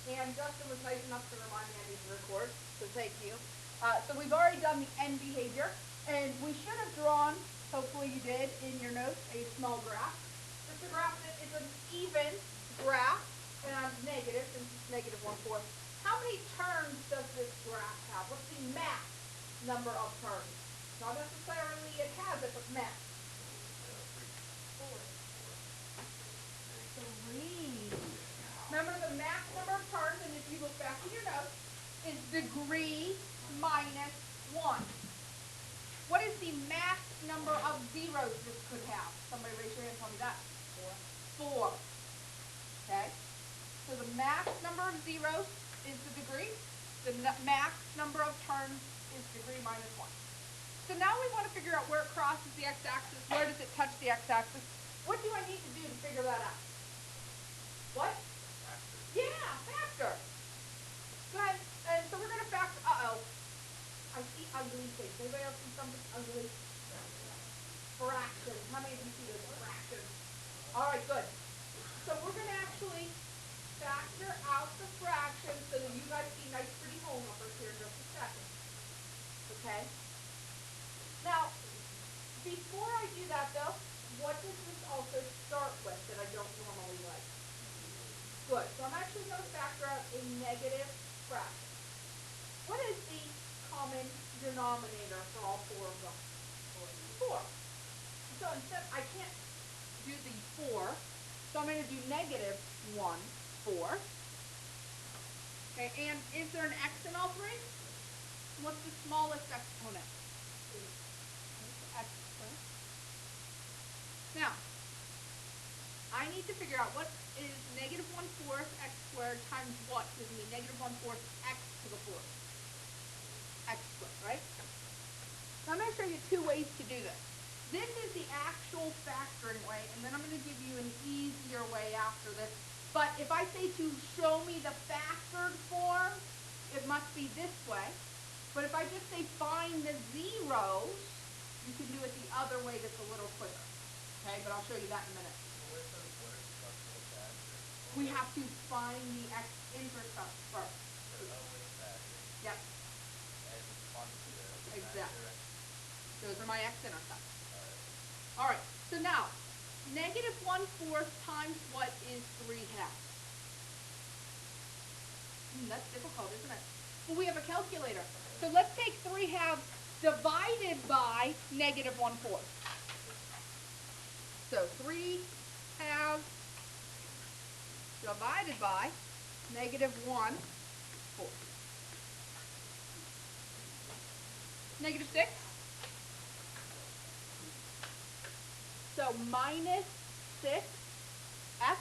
And Justin was nice enough to remind me I need to record, so thank you. So we've already done the end behavior, and we should have drawn, hopefully you did, in your notes, a small graph. Just a graph that is an even graph, and I'm negative since it's negative 1/4. How many turns does this graph have? What's the max number of turns? Not necessarily it has it, but max. 3. Remember the max number of turns, and if you look back in your notes, is degree minus 1. What is the max number of zeros this could have? Somebody raise your hand and tell me that. 4. Okay? So the max number of zeros is the degree. The max number of turns is degree minus 1. So now we want to figure out where it crosses the x-axis. Where does it touch the x-axis? What do I need to do to figure that out? What? Factor. Yeah, factor. Go ahead. And so we're going to factor. Uh-oh. I see ugly things. Anybody else see something ugly? Fractions. How many of you see those fractions? All right, good. So we're going to actually factor out the fractions so that you guys see nice pretty whole numbers here in just a second. Okay? Now, before I do that though, what does this also start with that I don't normally like? Good. So I'm actually going to factor out a negative fraction. What is the common denominator for all 4 of them? 4. So instead, I can't do the 4, so I'm going to do negative 1/4. Okay, and is there an x in all 3? What's the smallest exponent? X squared. Now, I need to figure out what is negative 1/4 x squared times what gives me negative 1/4 x to the 4th. X squared, right? So I'm going to show you 2 ways to do this. This is the actual factoring way, and then I'm going to give you an easier way after this. But if I say to show me the factored form, it must be this way. But if I just say find the zeros, you can do it the other way that's a little quicker. Okay, but I'll show you that in a minute. We have to find the x-intercept first. Yep. Exactly. Those are my x-intercepts. All right, so now, negative 1/4 times what is 3/2? That's difficult, isn't it? Well, we have a calculator. So let's take 3/2 divided by negative 1/4. So 3/2 divided by negative 1/4. Negative 6. So minus 6x.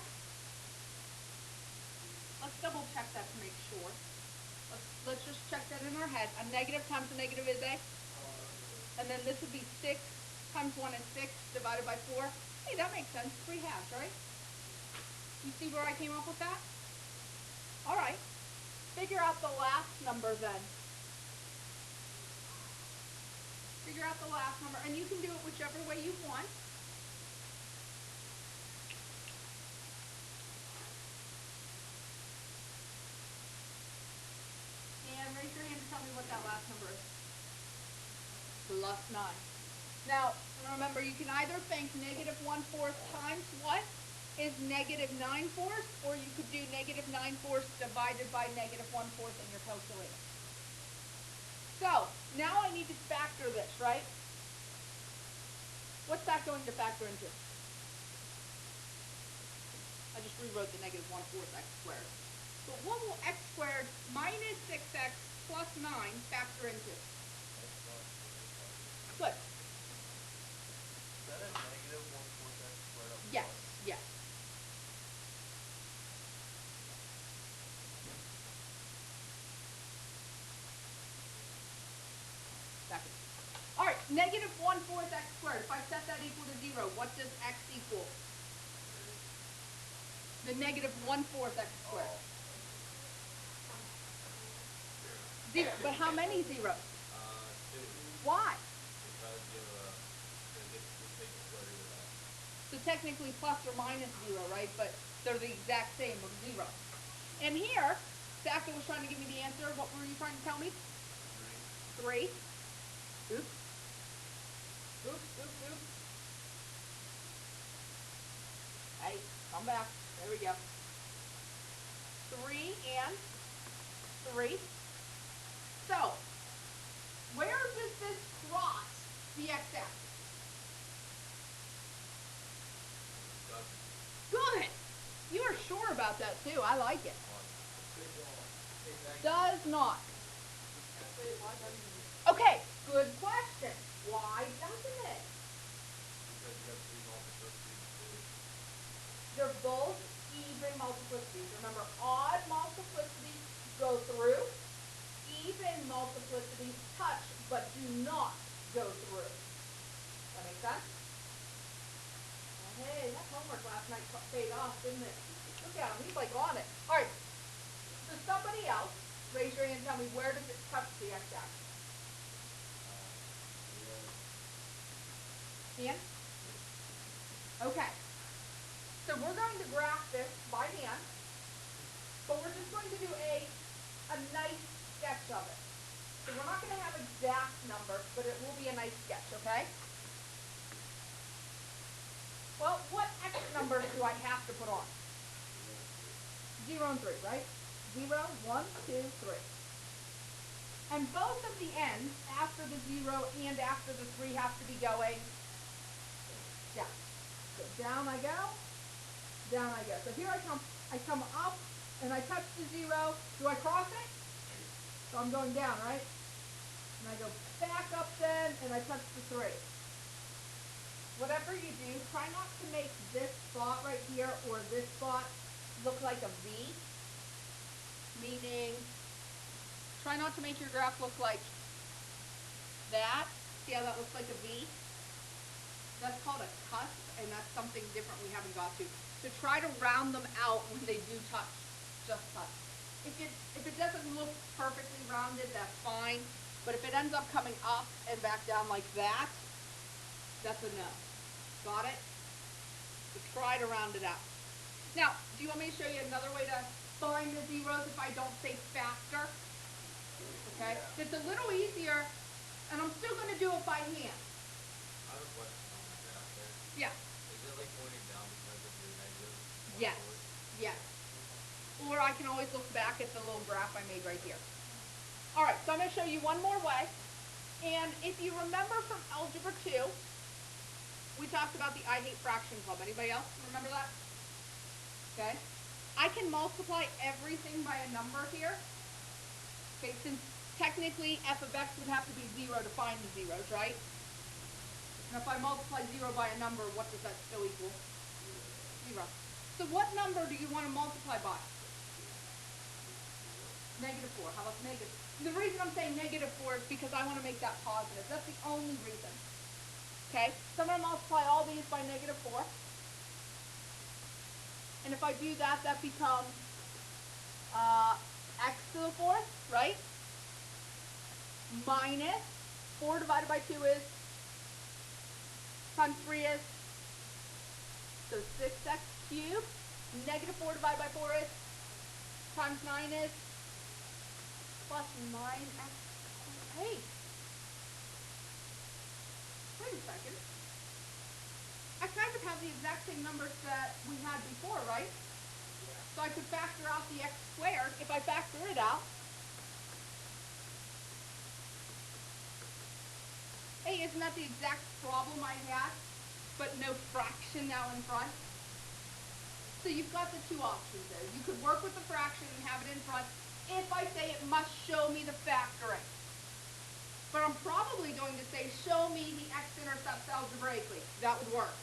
Let's double check that to make sure. Let's just check that in our head. A negative times a negative is a? And then this would be 6 times 1 is 6 divided by 4. Hey, that makes sense. 3/2, right? You see where I came up with that? All right. Figure out the last number then. Figure out the last number, and you can do it whichever way you want. And raise your hand and tell me what that last number is. Plus 9. Now, remember, you can either think negative 1/4 times what is negative 9/4, or you could do negative 9/4 divided by negative 1/4 in your calculator. So, now I need to factor this, right? What's that going to factor into? I just rewrote the negative 1/4 x squared. But what will x squared minus 6x plus 9 factor into? Good. Is that a negative 1/4 x squared up? Yes, yes. Second. All right, negative 1/4 x squared. If I set that equal to 0, what does x equal? The negative 1/4 x squared. 0. But how many zeros? 2. Why? Because you take the square root of that. So technically plus or minus 0, right? But they're the exact same of 0. And here, Exacto was trying to give me the answer. What were you trying to tell me? 3. Oops. Oops, oops, oops. Hey, come back. There we go. 3 and 3. So, where does this cross the x-axis? Good. You are sure about that too. I like it. Does not. Okay, good question. Why doesn't it? They're both even multiplicities. Remember, odd multiplicities go through. Even multiplicities touch but do not go through. That make sense? Hey, that homework last night paid off, didn't it? Look at him. He's like on it. All right. So somebody else, raise your hand and tell me, where does it touch the x-axis? Hand? Okay. So we're going to graph this by hand, but we're just going to do a nice sketch of it. So we're not going to have exact numbers, but it will be a nice sketch, okay? Well, what x numbers do I have to put on? 0 and 3, right? 0, 1, 2, 3. And both of the ends, after the 0 and after the 3, have to be going down. So down I go, down I go. So here I come up, and I touch the 0. Do I cross it? So I'm going down, right? And I go back up then, and I touch the 3. Whatever you do, try not to make this spot right here or this spot look like a V. Meaning, try not to make your graph look like that. See how that looks like a V? That's called a cusp, and that's something different we haven't got to. So try to round them out when they do touch. Just touch. If it doesn't look perfectly rounded, that's fine. But if it ends up coming up and back down like that, that's a no. Got it? So try to round it out. Now, do you want me to show you another way to find the zeros if I don't say factor? Okay? Yeah. It's a little easier, and I'm still going to do it by hand. I have a question on the graph there. Yeah. Is it like pointing down because of your negative? Yes. Yes. Or I can always look back at the little graph I made right here. All right, so I'm going to show you one more way. And if you remember from Algebra 2, we talked about the I Hate Fraction Club. Anybody else remember that? Okay. I can multiply everything by a number here. Okay, since technically f of x would have to be 0 to find the zeros, right? And if I multiply 0 by a number, what does that still equal? 0. So what number do you want to multiply by? -4. How about negative? The reason I'm saying -4 is because I want to make that positive. That's the only reason. Okay? So I'm going to multiply all these by -4. And if I do that, that becomes x to the 4th, right? Minus 4 divided by 2 is, times 3 is, so 6x cubed. -4 divided by 4 is, times 9 is, plus 9x. Hey. Wait a second. I kind of have the exact same numbers that we had before, right? So I could factor out the x squared. If I factor it out, hey, isn't that the exact problem I had, but no fraction now in front? So you've got the two options there. You could work with the fraction and have it in front if I say it must show me the factoring. But I'm probably going to say, show me the x-intercepts algebraically. That would work.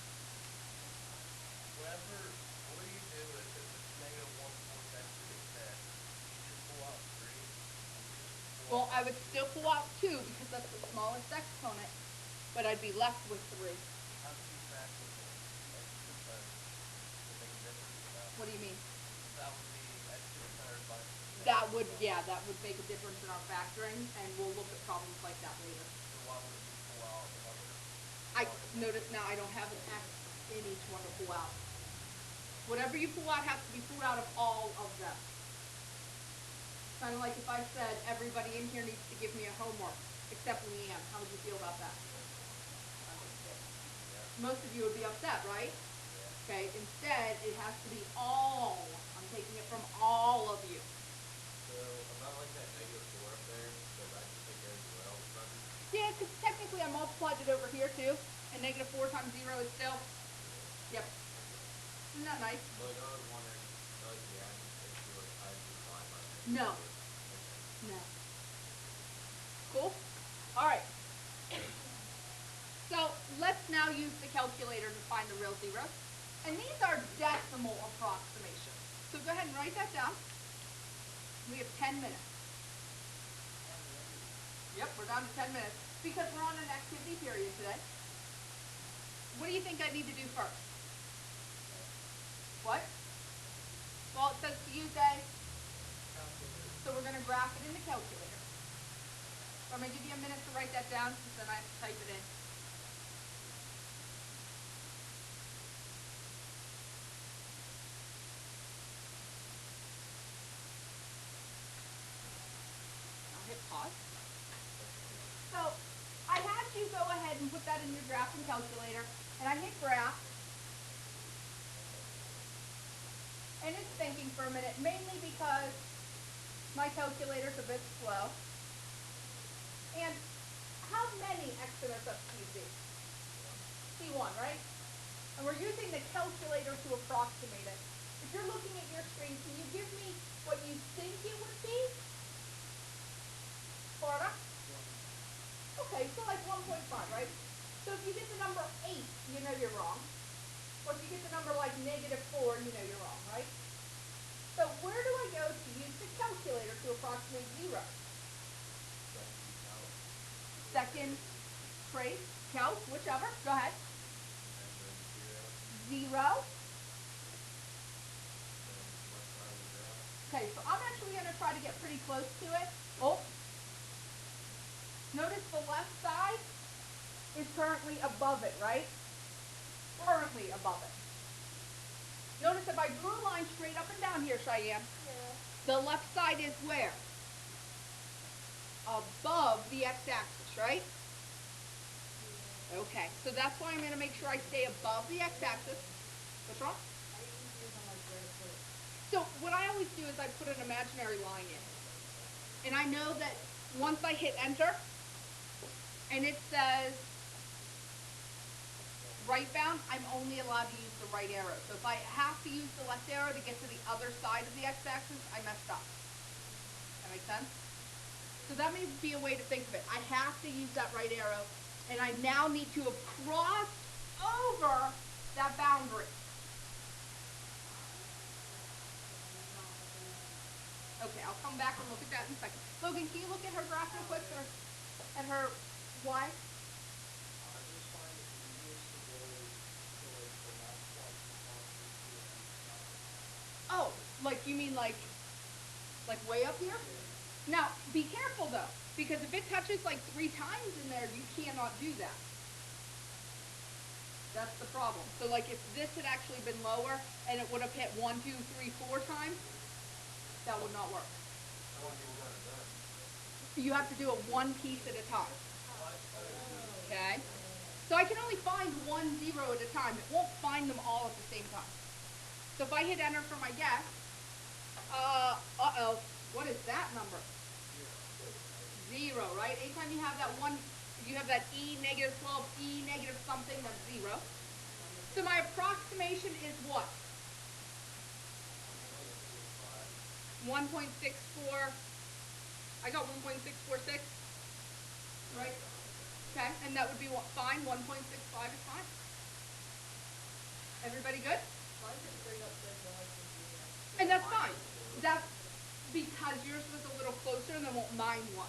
What do you do if it's -1/4 x to the 10? You just pull out 3? Well, I would still pull out 2 because that's the smallest exponent, but I'd be left with 3. How do you factor x to the 10? Does it make a difference or not? What do you mean? That would be x to the 10 by That would make a difference in our factoring, and we'll look at problems like that later. So why would you pull out another? I notice now I don't have an x in each one to pull out. Whatever you pull out has to be pulled out of all of them. Kind of like if I said everybody in here needs to give me a homework, except Leanne. How would you feel about that? Yeah. Most of you would be upset, right? Yeah. Okay, instead, it has to be all. I'm taking it from all of you. So about like that -4 up there, so that should take care of the well button. Yeah, because technically I multiplied it over here too, and -4 times 0 is still, yep. Isn't that nice? Like I was wondering, like yeah, if you were I would be fine by No. -4. Okay. No. Cool? Alright. So let's now use the calculator to find the real zeros. And these are decimal approximations. So go ahead and write that down. We have 10 minutes. Yep, we're down to 10 minutes because we're on an activity period today. What do you think I need to do first? What? Well, it says to use a, so we're going to graph it in the calculator. So I'm going to give you a minute to write that down because then I have to type it in. I'll hit pause. So I had you go ahead and put that in your graphing calculator, and I hit graph. And it's thinking for a minute, mainly because my calculator's a bit slow. And how many x intercepts do you see? See one, right? And we're using the calculator to approximate it. If you're looking at your screen, can you give me what you think it would be? Florida? Okay, so like 1.5, right? So if you get the number 8, you know you're wrong. Or if you get the number like -4, you know you're wrong, right? So where do I go to use the calculator to approximate 0? Second, trace, calc, whichever. Go ahead. And then 0. 0. Then left side of the graph. Okay, so I'm actually going to try to get pretty close to it. Oh. Notice the left side is currently above it, right? Currently above it. Notice if I drew a line straight up and down here, Cheyenne, the left side is where? Above the x-axis, right? Okay, so that's why I'm going to make sure I stay above the x-axis. What's wrong? So what I always do is I put an imaginary line in. And I know that once I hit enter, and it says right bound, I'm only allowed to use the right arrow. So if I have to use the left arrow to get to the other side of the x-axis, I messed up. That make sense? So that may be a way to think of it. I have to use that right arrow, and I now need to have crossed over that boundary. Okay, I'll come back and look at that in a second. Logan, can you look at her graph real quick, or at her Y? Oh, like you mean like way up here? Now, be careful though, because if it touches like 3 times in there, you cannot do that. That's the problem. So like if this had actually been lower and it would have hit 1, 2, 3, 4 times, that would not work. You have to do it one piece at a time. Okay? So I can only find 1 0 at a time. It won't find them all at the same time. So if I hit enter for my guess, uh-oh, what is that number? 0, right? Anytime you have that one, you have that E -12, E negative something, that's 0. So my approximation is what? 1.64, I got 1.646, right? Okay, and that would be what, fine, 1.65 is fine. Everybody good? And that's fine. That's because yours was a little closer than what mine was.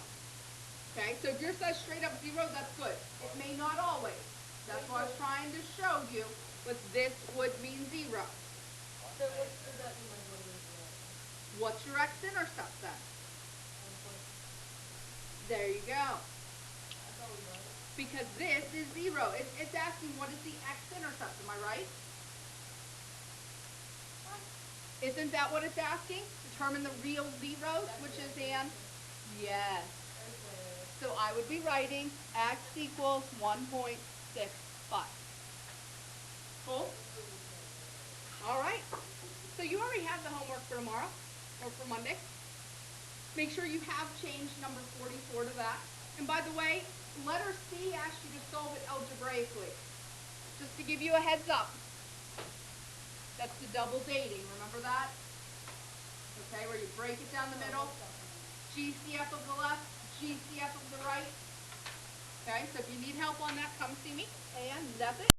Okay, so if yours says straight up 0, that's good. It may not always. That's what I was trying to show you, but this would mean 0. So what's the that What's your x-intercept then? There you go. Because this is 0. It's asking what is the x-intercept, am I right? Isn't that what it's asking? Determine the real zeros, which is an, yes. So I would be writing x equals 1.65. Cool? All right. So you already have the homework for tomorrow, or for Monday. Make sure you have changed number 44 to that. And by the way, letter C asks you to solve it algebraically. Just to give you a heads up. That's the double dating, remember that? Okay, where you break it down the middle. GCF of the left, GCF of the right. Okay, so if you need help on that, come see me. And that's it.